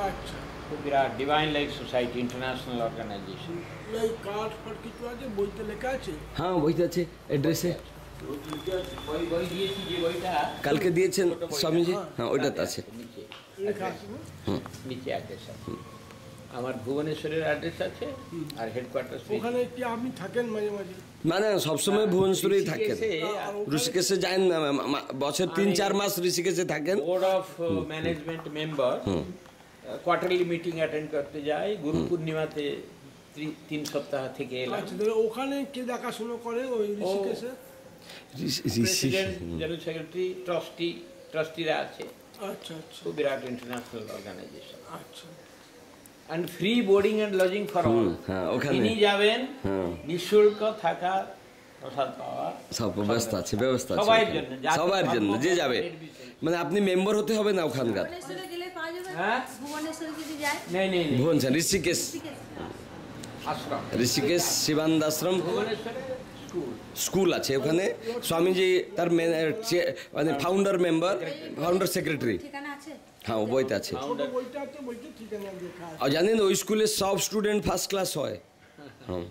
আচ্ছা, খুব বিরাট divine life society international organization. এই কার্ড ফার্ড কিছু আছে, বইতে লেখা আছে? হ্যাঁ বইতে আছে, অ্যাড্রেসে বই দিয়েছি, যে বইটা কালকে দিয়েছেন স্বামীজি, হ্যাঁ ওইটাতে আছে। নিচে লেখা আছে না? নিচে অ্যাড্রেস আছে, আমার ভুবনেশ্বরের অ্যাড্রেস আছে, আর হেডকোয়ার্টার ওখানে কি আপনি থাকেন মাঝে মাঝে? মানে সবসময় ভুবনেশ্বরেই থাকেন, ঋষিকেশে যান না, বছর 3-4 মাস ঋষিকেশে থাকেন। Board of management member quarterly meeting attend করতে যায়, গুরু পূর্ণিমাতে 3 সপ্তাহ থেকে এলাম। আচ্ছা, তাহলে ওখানে কে দেখাশুনো করে ওই ঋষিকেশে? প্রেসিডেন্ট, জেনারেল সেক্রেটারি, ট্রাস্টিরা আছে। আচ্ছা আচ্ছা খুব বিরাট ইন্টারন্যাশনাল অর্গানাইজেশন। আচ্ছা, and free boarding and lodging for all. হ্যাঁ ওখানে তিনি যাবেন, নিঃশুল্ক থাকা, প্রসাদ পাওয়া, সব ব্যবস্থা আছে, ব্যবস্থা আছে সবার ওখানে। জন্য, সবার জন্য যে যাবে, মানে আপনি মেম্বার হতে হবে না ওখানকার। ভুবনেশ্বরে গেলে পাওয়া যাবে? হ্যাঁ? ভুবনেশ্বরে যদি যায়? নেই নেই নেই, ভুবনেশ্বর ঋষিকেশ, আশ্রম ঋষিকেশ শিবানন্দ আশ্রম ভুবনেশ্বরে স্কুল। স্কুল আছে ওখানে। স্বামীজি তার মানে ফাউন্ডার সেক্রেটারি। ঠিকানা আছে? হ্যাঁ ও বইতে আছে। ছোট বইটা আছে, বইটা ঠিকানা লেখা আছে। আর জানেন ওই স্কুলে সব স্টুডেন্ট ফার্স্ট ক্লাস হয়। হ্যাঁ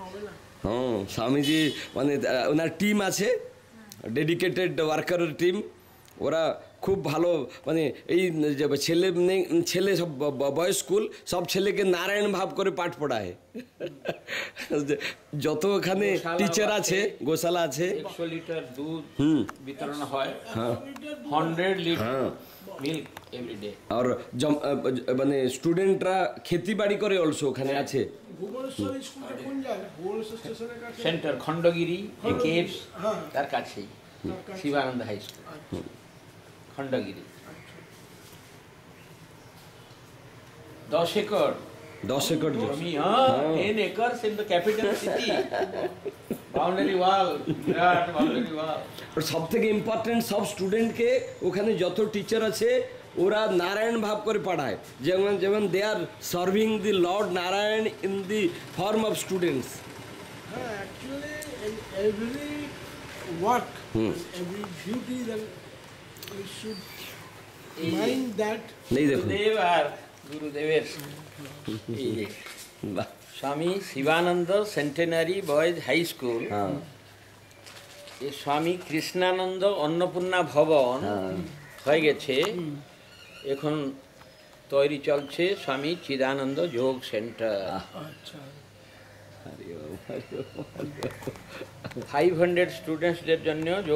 হবে না? হ্যাঁ স্বামীজি মানে ওনার টিম আছে, ডেডিকেটেড ওয়ার্কারের টিম, ওরা খুব ভালো, মানে এই যে ছেলে সব বয়েজ স্কুল, সব ছেলেকে নারায়ণ ভাব করে পাঠ পড়ায়। যত ওখানে টিচার আছে, গোশালা আছে, 100 লিটার দুধ বিতরণ হয়, 100 লিটার মিল্ক এভরিডে। আর মানে স্টুডেন্টরা খেতি বাড়ি করে অলসো ওখানে আছে। ভুবনেশ্বর স্কুলটা কোন জায়গায়? ভুবনেশ্বর স্টেশনের কাছে? সেন্টার খণ্ডগিরি কেভস, তার কাছেই Shivananda high school, Khandagiri. 10 acre 10 acre জমি, 10 acres in the capital city. Boundary wall, বিরাট বাউন্ডারি ওয়াল। সব থেকে ইম্পর্টেন্ট, সব স্টুডেন্টকে ওখানে যত টিচার আছে ওরা নারায়ণ ভাব করে পড়ায়, যেমন যেমন they are serving the lord Narayan in the form of students. হ্যাঁ, actually every work, every duty, then we should mind that. নেই দেখুন গুরুদেব আর গুরুদেবের এই যে বাহ, Swami Sivananda centenary boys high school, হ্যাঁ এই স্বামী কৃষ্ণানন্দ অন্নপূর্ণা ভবন হয়ে গেছে, এখন তৈরি চলছে স্বামী চিদানন্দ যোগ সেন্টার। আচ্ছা, 500 স্টুডেন্টসদের জন্য যোগা